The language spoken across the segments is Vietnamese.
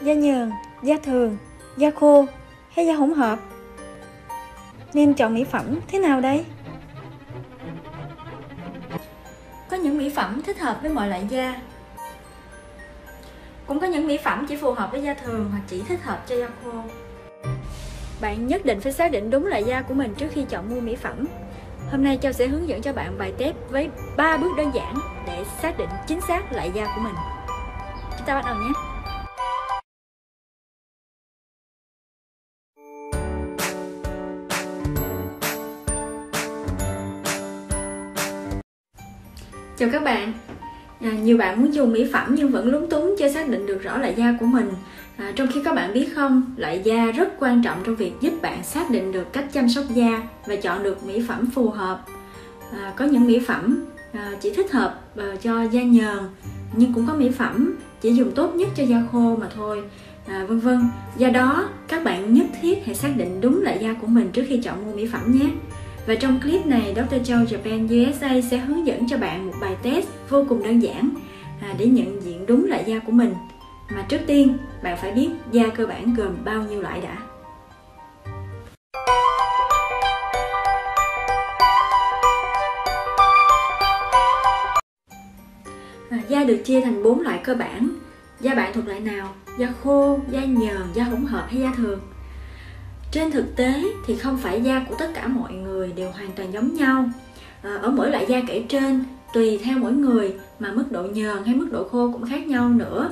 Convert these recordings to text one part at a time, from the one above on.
da nhờn, da thường, da khô hay da hỗn hợp? Nên chọn mỹ phẩm thế nào đây? Có những mỹ phẩm thích hợp với mọi loại da. Cũng có những mỹ phẩm chỉ phù hợp với da thường hoặc chỉ thích hợp cho da khô. Bạn nhất định phải xác định đúng loại da của mình trước khi chọn mua mỹ phẩm. Hôm nay Châu sẽ hướng dẫn cho bạn bài test với 3 bước đơn giản để xác định chính xác loại da của mình. Chúng ta bắt đầu nhé! Chào các bạn! Nhiều bạn muốn dùng mỹ phẩm nhưng vẫn lúng túng chưa xác định được rõ loại da của mình. Trong khi các bạn biết không, loại da rất quan trọng trong việc giúp bạn xác định được cách chăm sóc da và chọn được mỹ phẩm phù hợp. Có những mỹ phẩm chỉ thích hợp cho da nhờn, nhưng cũng có mỹ phẩm chỉ dùng tốt nhất cho da khô mà thôi, vân vân. Do đó, các bạn nhất thiết hãy xác định đúng loại da của mình trước khi chọn mua mỹ phẩm nhé. Và trong clip này, Dr. Châu Japan USA sẽ hướng dẫn cho bạn một bài test vô cùng đơn giản để nhận diện đúng loại da của mình. Mà trước tiên, bạn phải biết da cơ bản gồm bao nhiêu loại đã. Da được chia thành 4 loại cơ bản. Da bạn thuộc loại nào? Da khô, da nhờn, da hỗn hợp hay da thường? Trên thực tế thì không phải da của tất cả mọi người đều hoàn toàn giống nhau. Ở mỗi loại da kể trên, tùy theo mỗi người mà mức độ nhờn hay mức độ khô cũng khác nhau nữa.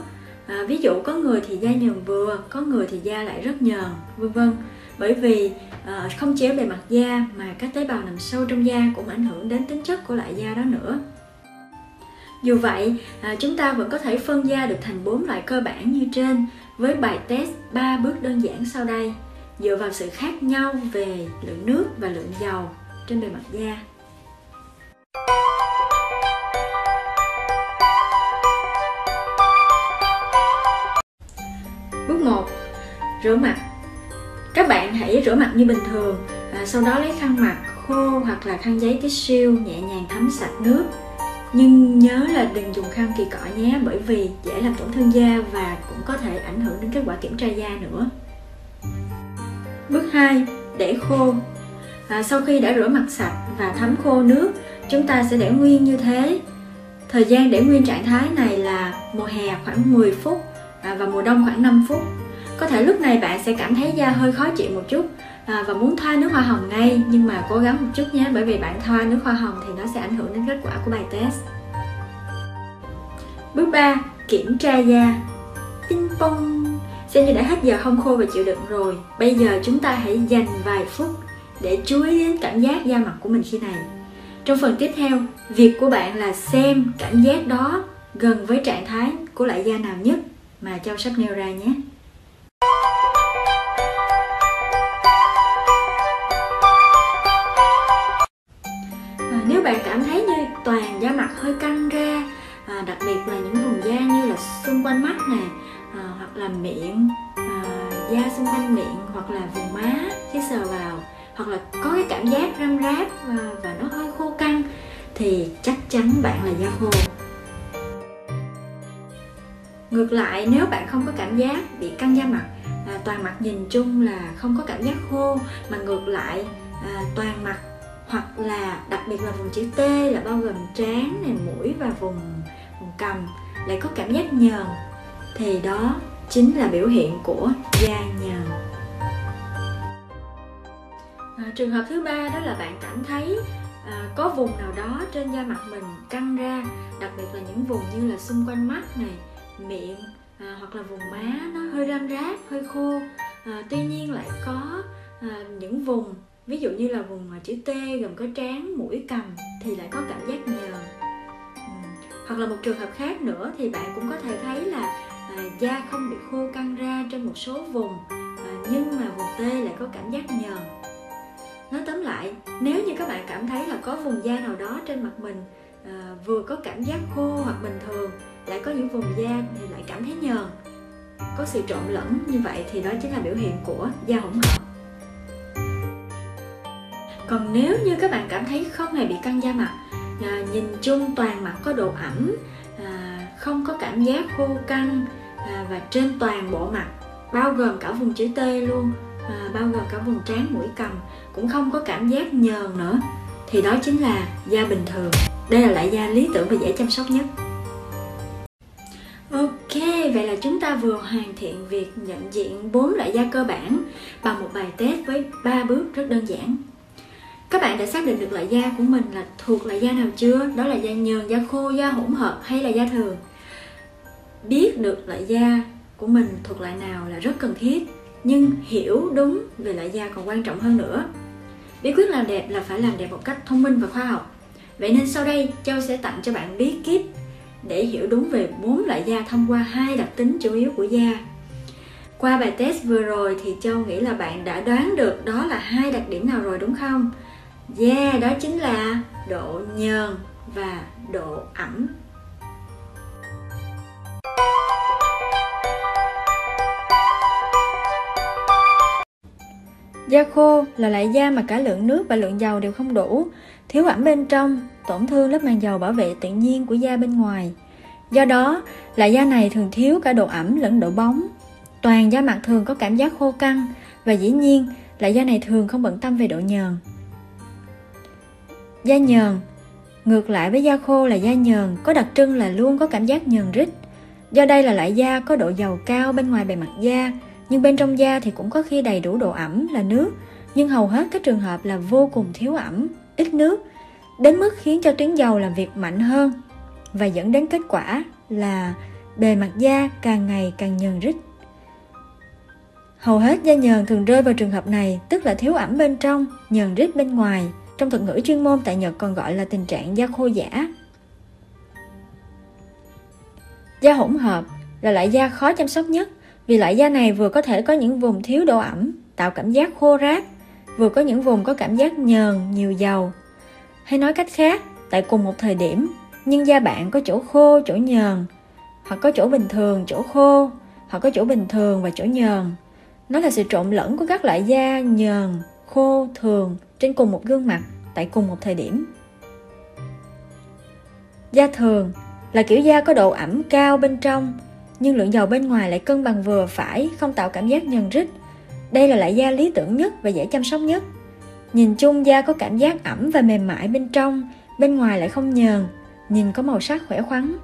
Ví dụ có người thì da nhờn vừa, có người thì da lại rất nhờn, vân vân. Bởi vì không chỉ ở bề mặt da mà các tế bào nằm sâu trong da cũng ảnh hưởng đến tính chất của loại da đó nữa. Dù vậy, chúng ta vẫn có thể phân da được thành 4 loại cơ bản như trên với bài test 3 bước đơn giản sau đây, dựa vào sự khác nhau về lượng nước và lượng dầu trên bề mặt da. Bước 1. Rửa mặt. Các bạn hãy rửa mặt như bình thường, sau đó lấy khăn mặt khô hoặc là khăn giấy tissue nhẹ nhàng thấm sạch nước. Nhưng nhớ là đừng dùng khăn kỳ cọ nhé, bởi vì dễ làm tổn thương da và cũng có thể ảnh hưởng đến kết quả kiểm tra da nữa. Bước 2. Để khô. Sau khi đã rửa mặt sạch và thấm khô nước, chúng ta sẽ để nguyên như thế. Thời gian để nguyên trạng thái này là mùa hè khoảng 10 phút và mùa đông khoảng 5 phút. Có thể lúc này bạn sẽ cảm thấy da hơi khó chịu một chút và muốn thoa nước hoa hồng ngay, nhưng mà cố gắng một chút nhé, bởi vì bạn thoa nước hoa hồng thì nó sẽ ảnh hưởng đến kết quả của bài test. Bước 3. Kiểm tra da. Ping pong. Xem như đã hết giờ hong khô và chịu đựng rồi. Bây giờ chúng ta hãy dành vài phút để chú ý đến cảm giác da mặt của mình khi này. Trong phần tiếp theo, việc của bạn là xem cảm giác đó gần với trạng thái của loại da nào nhất mà Châu sắp nêu ra nhé. Nếu bạn cảm thấy như toàn da mặt hơi căng ra, đặc biệt là những vùng da như là xung quanh mắt nè, hoặc là miệng, da xung quanh miệng hoặc là vùng má khi sờ vào, hoặc là có cái cảm giác răm ráp và nó hơi khô căng, thì chắc chắn bạn là da khô. Ngược lại, nếu bạn không có cảm giác bị căng da mặt, toàn mặt nhìn chung là không có cảm giác khô, mà ngược lại toàn mặt hoặc là đặc biệt là vùng chữ T là bao gồm trán này, mũi và vùng cằm lại có cảm giác nhờn, thì đó chính là biểu hiện của da nhờn. Trường hợp thứ ba đó là bạn cảm thấy có vùng nào đó trên da mặt mình căng ra, đặc biệt là những vùng như là xung quanh mắt này, miệng hoặc là vùng má nó hơi răm ráp, hơi khô. Tuy nhiên lại có những vùng, ví dụ như là vùng chữ T gồm có trán, mũi, cằm thì lại có cảm giác nhờn. Hoặc là một trường hợp khác nữa thì bạn cũng có thể thấy là da không bị khô căng ra trên một số vùng, nhưng mà vùng T lại có cảm giác nhờn. Nói tóm lại, nếu như các bạn cảm thấy là có vùng da nào đó trên mặt mình vừa có cảm giác khô hoặc bình thường, lại có những vùng da thì lại cảm thấy nhờn, có sự trộn lẫn như vậy, thì đó chính là biểu hiện của da hỗn hợp. Còn nếu như các bạn cảm thấy không hề bị căng da mặt, nhìn chung toàn mặt có độ ẩm, không có cảm giác khô căng, và trên toàn bộ mặt, bao gồm cả vùng chữ T luôn, bao gồm cả vùng trán, mũi, cằm, cũng không có cảm giác nhờn nữa, thì đó chính là da bình thường. Đây là loại da lý tưởng và dễ chăm sóc nhất. Ok, vậy là chúng ta vừa hoàn thiện việc nhận diện 4 loại da cơ bản bằng một bài test với 3 bước rất đơn giản. Các bạn đã xác định được loại da của mình là thuộc loại da nào chưa? Đó là da nhờn, da khô, da hỗn hợp hay là da thường? Biết được loại da của mình thuộc loại nào là rất cần thiết, nhưng hiểu đúng về loại da còn quan trọng hơn nữa. Bí quyết làm đẹp là phải làm đẹp một cách thông minh và khoa học. Vậy nên sau đây Châu sẽ tặng cho bạn bí kíp để hiểu đúng về 4 loại da thông qua 2 đặc tính chủ yếu của da. Qua bài test vừa rồi thì Châu nghĩ là bạn đã đoán được đó là 2 đặc điểm nào rồi đúng không? Da đó chính là độ nhờn và độ ẩm. Da khô là loại da mà cả lượng nước và lượng dầu đều không đủ, thiếu ẩm bên trong, tổn thương lớp màng dầu bảo vệ tự nhiên của da bên ngoài. Do đó, loại da này thường thiếu cả độ ẩm lẫn độ bóng. Toàn da mặt thường có cảm giác khô căng, và dĩ nhiên, loại da này thường không bận tâm về độ nhờn. Da nhờn, ngược lại với da khô là da nhờn, có đặc trưng là luôn có cảm giác nhờn rít. Do đây là loại da có độ dầu cao bên ngoài bề mặt da, nhưng bên trong da thì cũng có khi đầy đủ độ ẩm là nước, nhưng hầu hết các trường hợp là vô cùng thiếu ẩm, ít nước, đến mức khiến cho tuyến dầu làm việc mạnh hơn và dẫn đến kết quả là bề mặt da càng ngày càng nhờn rít. Hầu hết da nhờn thường rơi vào trường hợp này, tức là thiếu ẩm bên trong, nhờn rít bên ngoài. Trong thuật ngữ chuyên môn tại Nhật còn gọi là tình trạng da khô giả. Da hỗn hợp là loại da khó chăm sóc nhất, vì loại da này vừa có thể có những vùng thiếu độ ẩm, tạo cảm giác khô ráp, vừa có những vùng có cảm giác nhờn, nhiều dầu. Hay nói cách khác, tại cùng một thời điểm, nhưng da bạn có chỗ khô, chỗ nhờn, hoặc có chỗ bình thường, chỗ khô, hoặc có chỗ bình thường và chỗ nhờn. Nó là sự trộn lẫn của các loại da nhờn, khô, thường trên cùng một gương mặt tại cùng một thời điểm. Da thường là kiểu da có độ ẩm cao bên trong, nhưng lượng dầu bên ngoài lại cân bằng vừa phải, không tạo cảm giác nhờn rít. Đây là loại da lý tưởng nhất và dễ chăm sóc nhất. Nhìn chung da có cảm giác ẩm và mềm mại bên trong, bên ngoài lại không nhờn, nhìn có màu sắc khỏe khoắn.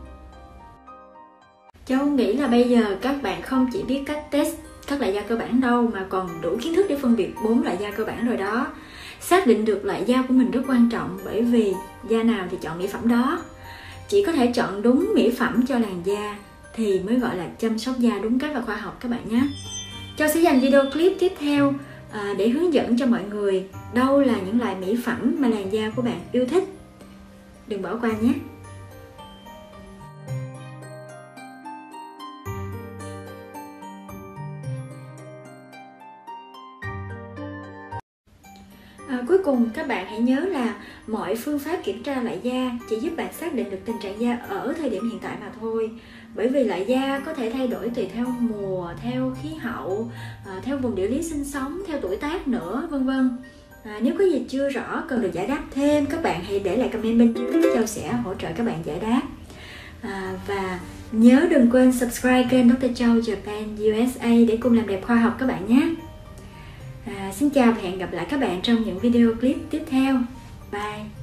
Châu nghĩ là bây giờ các bạn không chỉ biết cách test các loại da cơ bản đâu, mà còn đủ kiến thức để phân biệt 4 loại da cơ bản rồi đó. Xác định được loại da của mình rất quan trọng, bởi vì da nào thì chọn mỹ phẩm đó. Chỉ có thể chọn đúng mỹ phẩm cho làn da thì mới gọi là chăm sóc da đúng cách và khoa học các bạn nhé. Châu sẽ dành video clip tiếp theo để hướng dẫn cho mọi người đâu là những loại mỹ phẩm mà làn da của bạn yêu thích. Đừng bỏ qua nhé. Cuối cùng các bạn hãy nhớ là mọi phương pháp kiểm tra loại da chỉ giúp bạn xác định được tình trạng da ở thời điểm hiện tại mà thôi. Bởi vì loại da có thể thay đổi tùy theo mùa, theo khí hậu, theo vùng địa lý sinh sống, theo tuổi tác nữa, vân vân. Nếu có gì chưa rõ cần được giải đáp thêm, các bạn hãy để lại comment bên dưới, Châu sẽ hỗ trợ các bạn giải đáp. Và nhớ đừng quên subscribe kênh Dr. Châu Japan USA để cùng làm đẹp khoa học các bạn nhé. Xin chào và hẹn gặp lại các bạn trong những video clip tiếp theo. Bye!